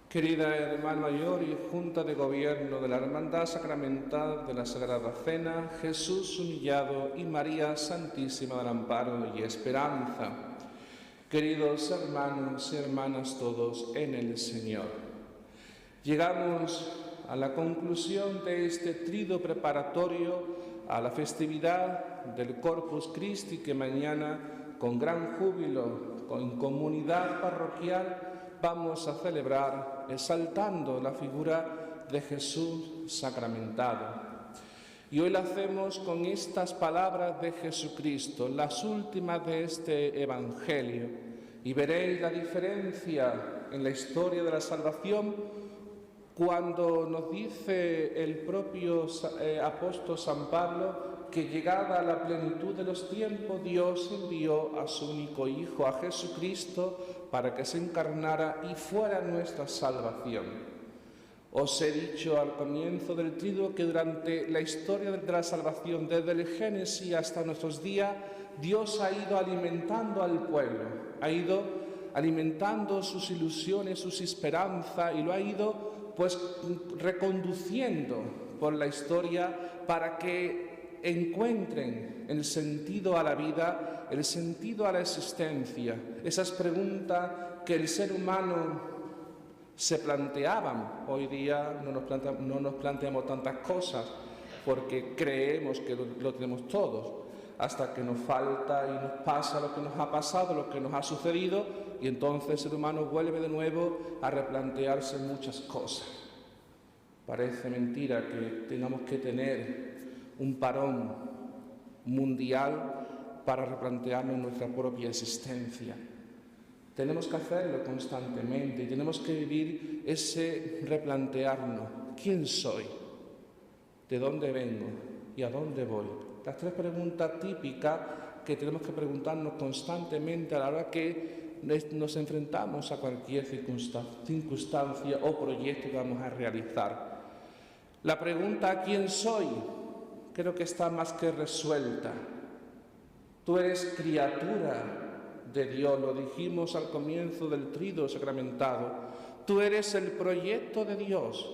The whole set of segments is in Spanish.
Querida hermana mayor y Junta de Gobierno de la Hermandad Sacramental de la Sagrada Cena, Jesús humillado y María Santísima del Amparo y Esperanza. Queridos hermanos y hermanas todos en el Señor, llegamos a la conclusión de este trido preparatorio a la festividad del Corpus Christi que mañana, con gran júbilo, en comunidad parroquial, vamos a celebrar exaltando la figura de Jesús sacramentado. Y hoy lo hacemos con estas palabras de Jesucristo, las últimas de este Evangelio. Y veréis la diferencia en la historia de la salvación cuando nos dice el propio apóstol San Pablo que llegada a la plenitud de los tiempos, Dios envió a su único Hijo, a Jesucristo, para que se encarnara y fuera nuestra salvación. Os he dicho al comienzo del triduo que durante la historia de la salvación, desde el Génesis hasta nuestros días, Dios ha ido alimentando al pueblo, ha ido alimentando sus ilusiones, sus esperanzas, y lo ha ido reconduciendo por la historia para que encuentren el sentido a la vida, el sentido a la existencia. Esas preguntas que el ser humano se planteaban. Hoy día no nos planteamos tantas cosas porque creemos que lo tenemos todos, hasta que nos falta y nos pasa lo que nos ha pasado, lo que nos ha sucedido, y entonces el ser humano vuelve de nuevo a replantearse muchas cosas. Parece mentira que tengamos que tener un parón mundial para replantearnos nuestra propia existencia. Tenemos que hacerlo constantemente y tenemos que vivir ese replantearnos. ¿Quién soy? ¿De dónde vengo? ¿Y a dónde voy? Las tres preguntas típicas que tenemos que preguntarnos constantemente a la hora que nos enfrentamos a cualquier circunstancia o proyecto que vamos a realizar. La pregunta ¿quién soy? Creo que está más que resuelta. Tú eres criatura de Dios, lo dijimos al comienzo del triduo sacramentado. Tú eres el proyecto de Dios.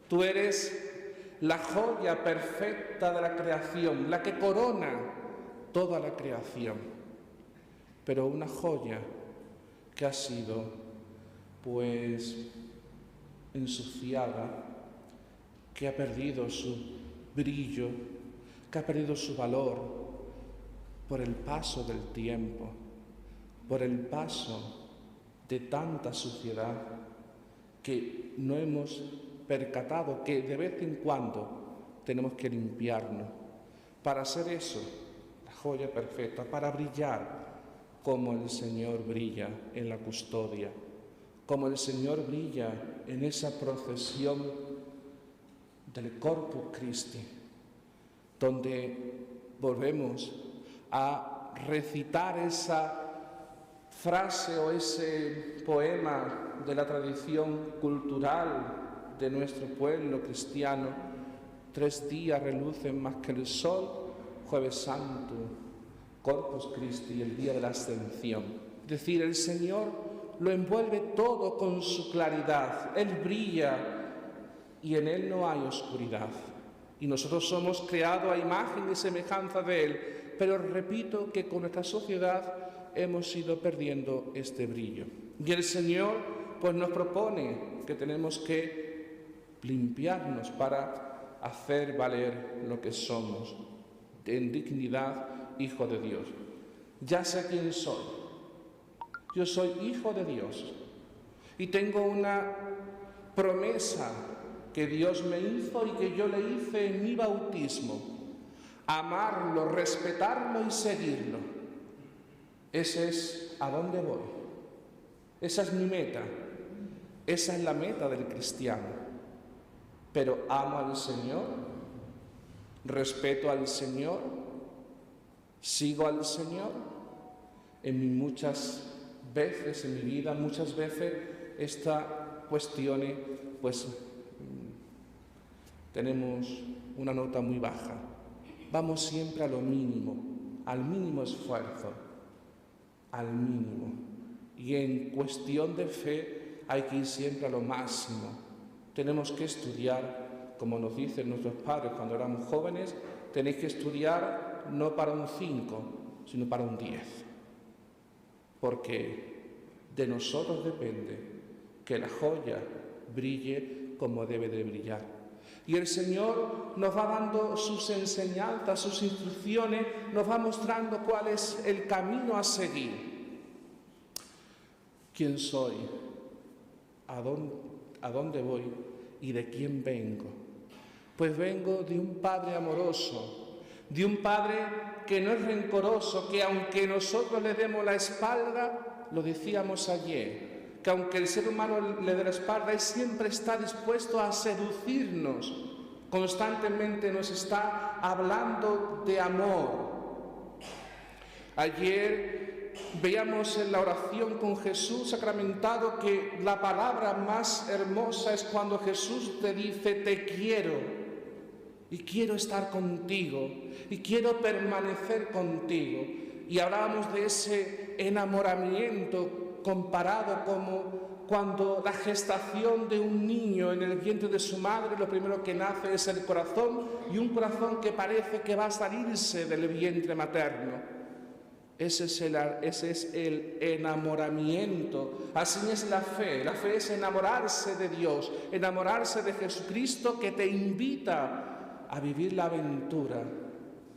Tú eres la joya perfecta de la creación, la que corona toda la creación. Pero una joya que ha sido, ensuciada, que ha perdido su brillo, que ha perdido su valor por el paso del tiempo, por el paso de tanta suciedad que no hemos percatado que de vez en cuando tenemos que limpiarnos para hacer eso, la joya perfecta, para brillar como el Señor brilla en la custodia, como el Señor brilla en esa procesión del Corpus Christi, donde volvemos a recitar esa frase o ese poema de la tradición cultural de nuestro pueblo cristiano: 3 días relucen más que el sol, Jueves Santo, Corpus Christi y el día de la Ascensión. Es decir, el Señor lo envuelve todo con su claridad, Él brilla y en Él no hay oscuridad. Y nosotros somos creados a imagen y semejanza de Él, pero repito que con nuestra sociedad hemos ido perdiendo este brillo. Y el Señor nos propone que tenemos que limpiarnos para hacer valer lo que somos, en dignidad, hijo de Dios. Ya sé quién soy. Yo soy hijo de Dios y tengo una promesa que Dios me hizo y que yo le hice en mi bautismo: amarlo, respetarlo y seguirlo. Ese es a dónde voy. Esa es mi meta. Esa es la meta del cristiano. Pero amo al Señor, respeto al Señor, sigo al Señor. Muchas veces en mi vida, muchas veces estas cuestiones tenemos una nota muy baja. Vamos siempre a lo mínimo, al mínimo esfuerzo, al mínimo. Y en cuestión de fe hay que ir siempre a lo máximo. Tenemos que estudiar, como nos dicen nuestros padres cuando éramos jóvenes, tenéis que estudiar no para un 5, sino para un 10. Porque de nosotros depende que la joya brille como debe de brillar. Y el Señor nos va dando sus enseñanzas, sus instrucciones, nos va mostrando cuál es el camino a seguir. ¿Quién soy? ¿A dónde voy? ¿Y de quién vengo? Pues vengo de un Padre amoroso, de un Padre que no es rencoroso, que aunque nosotros le demos la espalda, lo decíamos ayer, que aunque el ser humano le dé la espalda, Él siempre está dispuesto a seducirnos, constantemente nos está hablando de amor. Ayer veíamos en la oración con Jesús sacramentado que la palabra más hermosa es cuando Jesús te dice: te quiero. Y quiero estar contigo, y quiero permanecer contigo. Y hablábamos de ese enamoramiento comparado como cuando la gestación de un niño en el vientre de su madre, lo primero que nace es el corazón, y un corazón que parece que va a salirse del vientre materno. Ese es el enamoramiento. Así es la fe. La fe es enamorarse de Dios, enamorarse de Jesucristo, que te invita a vivir la aventura,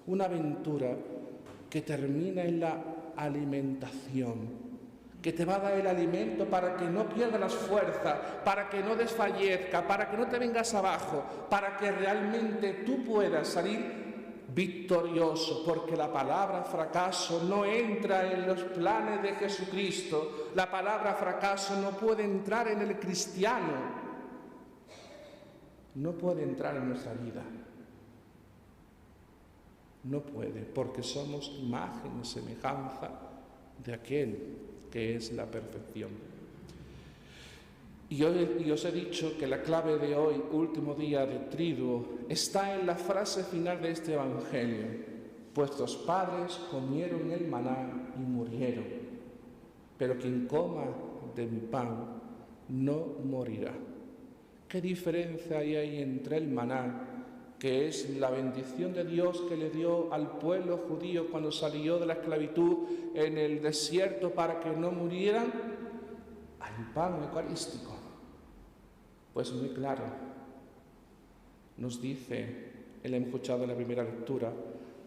una aventura que termina en la alimentación, que te va a dar el alimento para que no pierdas las fuerzas, para que no desfallezca, para que no te vengas abajo, para que realmente tú puedas salir victorioso, porque la palabra fracaso no entra en los planes de Jesucristo. La palabra fracaso no puede entrar en el cristiano, no puede entrar en nuestra vida. No puede, porque somos imagen y semejanza de aquel que es la perfección. Y os he dicho que la clave de hoy, último día de Triduo, está en la frase final de este Evangelio: vuestros padres comieron el maná y murieron, pero quien coma de mi pan no morirá. ¿Qué diferencia hay entre el maná, que es la bendición de Dios que le dio al pueblo judío cuando salió de la esclavitud en el desierto para que no murieran, al pan eucarístico? Pues muy claro, nos dice, hemos escuchado en la primera lectura,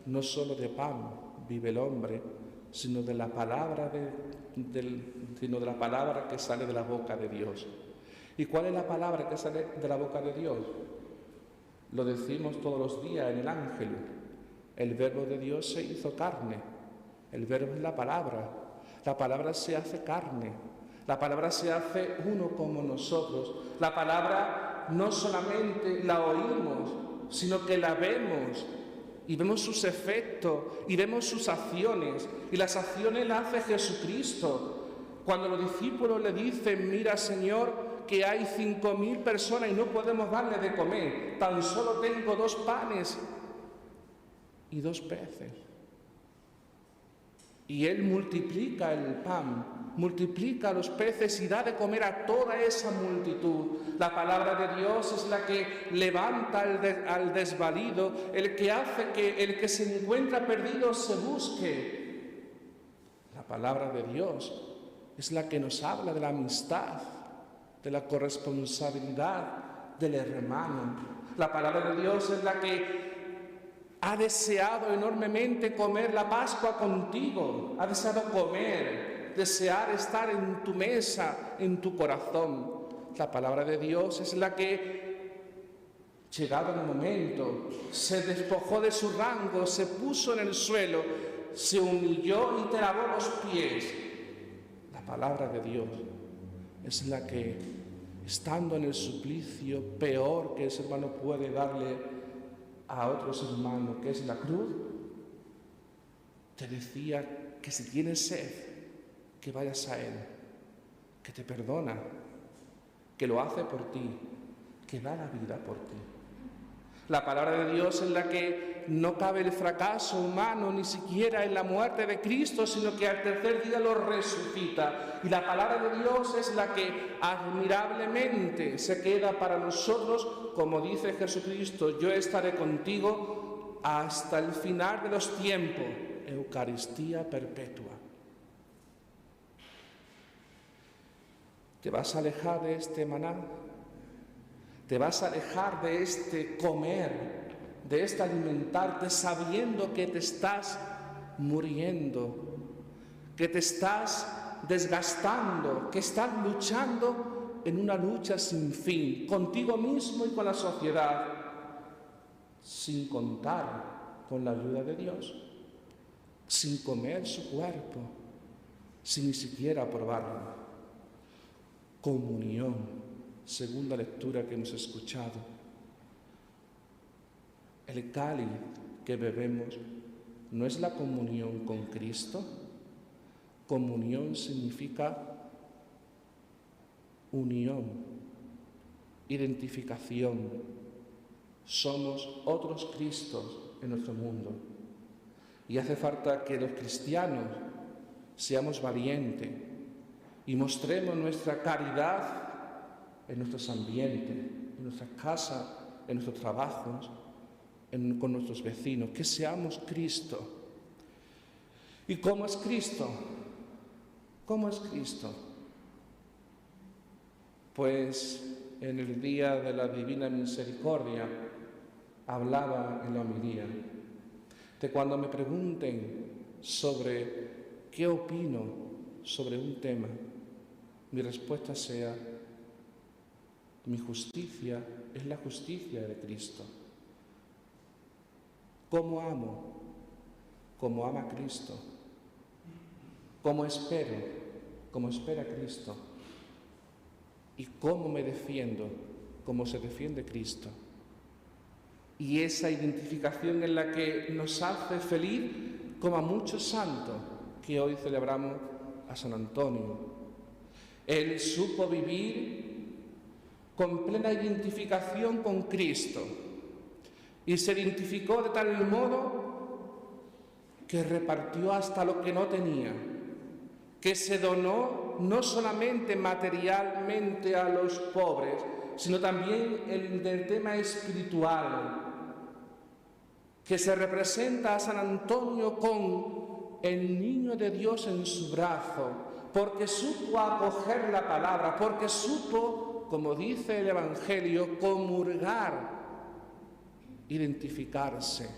no solo de pan vive el hombre, sino de la palabra que sale de la boca de Dios. ¿Y cuál es la palabra que sale de la boca de Dios? Lo decimos todos los días en el ángel. El verbo de Dios se hizo carne. El verbo es la palabra. La palabra se hace carne. La palabra se hace uno como nosotros. La palabra no solamente la oímos, sino que la vemos. Y vemos sus efectos, y vemos sus acciones. Y las acciones las hace Jesucristo. Cuando los discípulos le dicen: mira, Señor, que hay 5.000 personas y no podemos darle de comer, tan solo tengo 2 panes y 2 peces. Y Él multiplica el pan, multiplica los peces y da de comer a toda esa multitud. La palabra de Dios es la que levanta al desvalido, el que hace que el que se encuentra perdido se busque. La palabra de Dios es la que nos habla de la amistad, de la corresponsabilidad del hermano. La palabra de Dios es la que ha deseado enormemente comer la Pascua contigo, ha deseado comer, desear estar en tu mesa, en tu corazón. La palabra de Dios es la que, llegado el momento, se despojó de su rango, se puso en el suelo, se humilló y te lavó los pies. La palabra de Dios es la que, estando en el suplicio peor que el ser humano puede darle a otro ser humano, que es la cruz, te decía que si tienes sed, que vayas a Él, que te perdona, que lo hace por ti, que da la vida por ti. La palabra de Dios es la que no cabe el fracaso humano, ni siquiera en la muerte de Cristo, sino que al tercer día lo resucita. Y la palabra de Dios es la que admirablemente se queda para nosotros, como dice Jesucristo: yo estaré contigo hasta el final de los tiempos. Eucaristía perpetua. ¿Te vas a alejar de este maná? ¿Te vas a alejar de este comer, de este alimentarte, sabiendo que te estás muriendo, que te estás desgastando, que estás luchando en una lucha sin fin, contigo mismo y con la sociedad, sin contar con la ayuda de Dios, sin comer su cuerpo, sin ni siquiera probarlo? Comunión. Segunda lectura que hemos escuchado. El cáliz que bebemos no es la comunión con Cristo. Comunión significa unión, identificación. Somos otros Cristos en nuestro mundo. Y hace falta que los cristianos seamos valientes y mostremos nuestra caridad en nuestros ambientes, en nuestras casas, en nuestros trabajos, con nuestros vecinos, que seamos Cristo. ¿Y cómo es Cristo? ¿Cómo es Cristo? Pues en el día de la Divina Misericordia hablaba en la homilía de cuando me pregunten sobre qué opino sobre un tema, mi respuesta sea: mi justicia es la justicia de Cristo. ¿Cómo amo? Como ama Cristo. ¿Cómo espero? Como espera Cristo. ¿Y cómo me defiendo? Como se defiende Cristo. Y esa identificación es la que nos hace feliz, como a muchos santos que hoy celebramos a San Antonio. Él supo vivir con plena identificación con Cristo, y se identificó de tal modo que repartió hasta lo que no tenía, que se donó no solamente materialmente a los pobres, sino también en el tema espiritual, que se representa a San Antonio con el niño de Dios en su brazo, porque supo acoger la palabra, porque supo, como dice el Evangelio, comulgar, identificarse,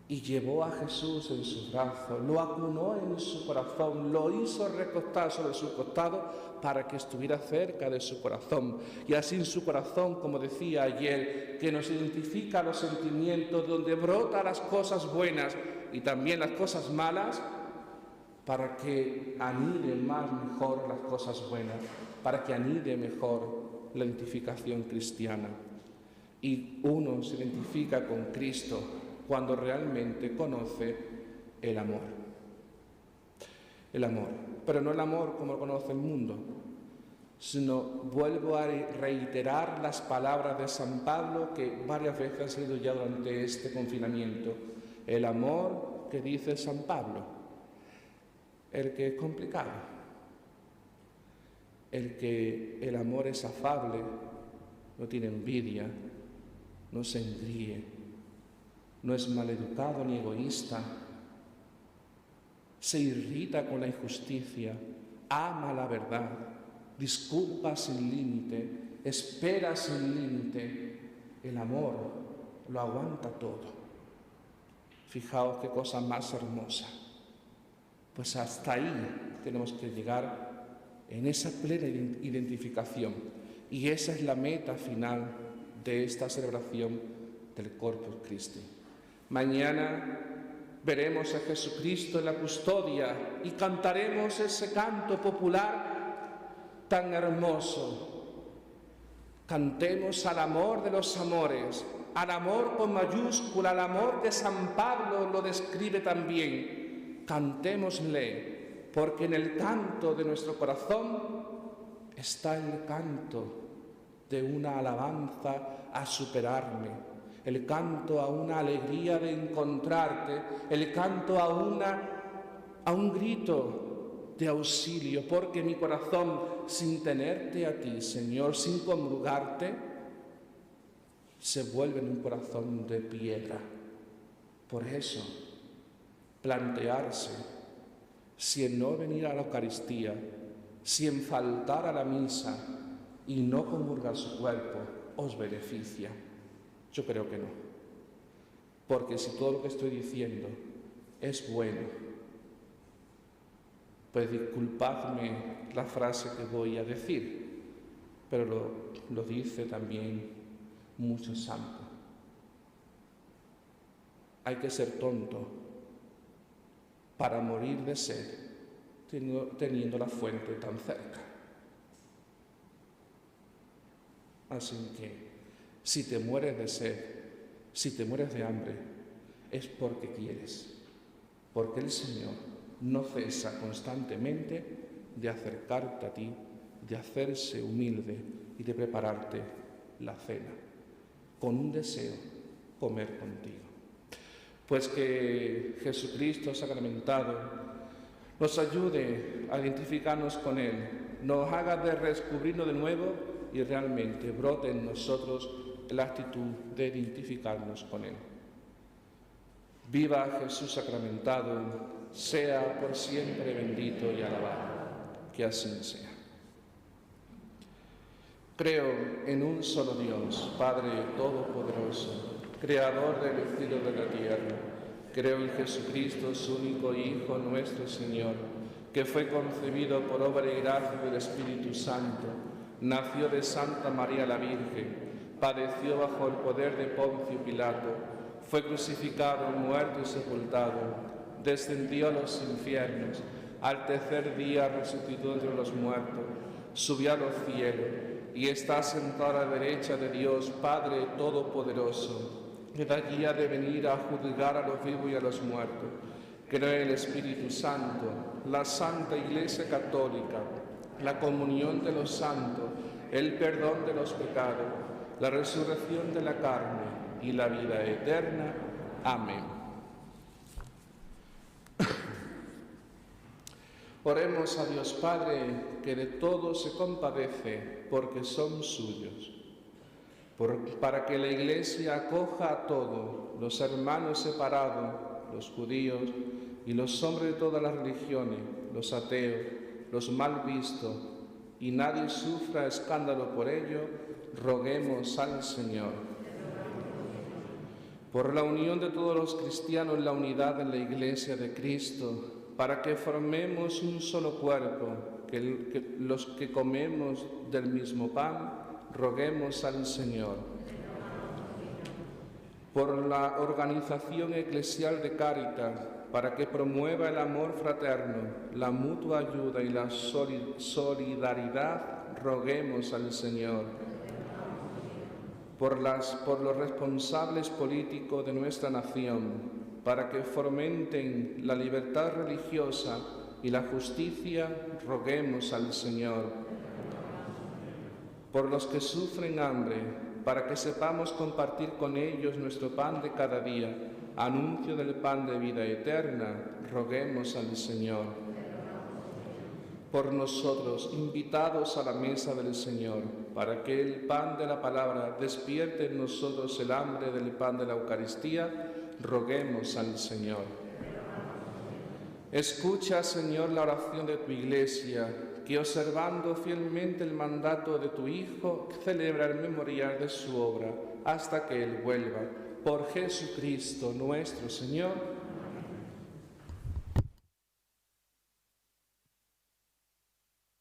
y llevó a Jesús en sus brazos, lo acunó en su corazón, lo hizo recostar sobre su costado para que estuviera cerca de su corazón. Y así en su corazón, como decía ayer, que nos identifica los sentimientos, donde brotan las cosas buenas y también las cosas malas, para que anide más mejor las cosas buenas, para que anide mejor la identificación cristiana. Y uno se identifica con Cristo cuando realmente conoce el amor. El amor, pero no el amor como lo conoce el mundo, sino vuelvo a reiterar las palabras de San Pablo que varias veces han salido ya durante este confinamiento. El amor que dice San Pablo, el que es complicado, el amor es afable, no tiene envidia, no se engríe, no es maleducado ni egoísta, se irrita con la injusticia, ama la verdad, disculpa sin límite, espera sin límite. El amor lo aguanta todo. Fijaos qué cosa más hermosa. Pues hasta ahí tenemos que llegar en esa plena identificación. Y esa es la meta final de esta celebración del Corpus Christi. Mañana veremos a Jesucristo en la custodia y cantaremos ese canto popular tan hermoso. Cantemos al amor de los amores, al amor con mayúscula, al amor que San Pablo lo describe también. Cantémosle, porque en el canto de nuestro corazón está el canto de una alabanza a superarme. el canto a una alegría de encontrarte, el canto a un grito de auxilio, porque mi corazón, sin tenerte a ti, Señor, sin comulgarte, se vuelve en un corazón de piedra. Por eso, plantearse si en no venir a la Eucaristía, si en faltar a la misa y no comulgar su cuerpo os beneficia. Yo creo que no. Porque si todo lo que estoy diciendo es bueno, pues disculpadme la frase que voy a decir, pero lo dice también mucho santo. Hay que ser tonto para morir de sed teniendo la fuente tan cerca. Así que, si te mueres de sed, si te mueres de hambre, es porque quieres, porque el Señor no cesa constantemente de acercarte a ti, de hacerse humilde y de prepararte la cena, con un deseo, comer contigo. Pues que Jesucristo sacramentado nos ayude a identificarnos con Él, nos haga de descubrirnos de nuevo y realmente brote en nosotros la actitud de identificarnos con Él. Viva Jesús sacramentado, sea por siempre bendito y alabado, que así sea. Creo en un solo Dios, Padre Todopoderoso, Creador del cielo y de la tierra. Creo en Jesucristo, su único Hijo, nuestro Señor, que fue concebido por obra y gracia del Espíritu Santo, nació de Santa María la Virgen, padeció bajo el poder de Poncio Pilato, fue crucificado, muerto y sepultado, descendió a los infiernos, al tercer día resucitó entre los muertos, subió a los cielos y está sentado a la derecha de Dios, Padre Todopoderoso, que de allí ha de venir a juzgar a los vivos y a los muertos. Creo en el Espíritu Santo, la Santa Iglesia Católica, la comunión de los santos, el perdón de los pecados, la resurrección de la carne y la vida eterna. Amén. Oremos a Dios Padre, que de todos se compadece, porque son suyos. Para que la Iglesia acoja a todos los hermanos separados, los judíos y los hombres de todas las religiones, los ateos, los mal vistos, y nadie sufra escándalo por ello, roguemos al Señor. Por la unión de todos los cristianos en la unidad de la Iglesia de Cristo, para que formemos un solo cuerpo, que los que comemos del mismo pan, roguemos al Señor. Por la organización eclesial de Cáritas, para que promueva el amor fraterno, la mutua ayuda y la solidaridad, roguemos al Señor. Por los responsables políticos de nuestra nación, para que fomenten la libertad religiosa y la justicia, roguemos al Señor. Por los que sufren hambre, para que sepamos compartir con ellos nuestro pan de cada día, anuncio del pan de vida eterna, roguemos al Señor. Por nosotros, invitados a la mesa del Señor, para que el pan de la palabra despierte en nosotros el hambre del pan de la Eucaristía, roguemos al Señor. Escucha, Señor, la oración de tu Iglesia, que observando fielmente el mandato de tu Hijo, celebra el memorial de su obra hasta que Él vuelva. Por Jesucristo nuestro Señor.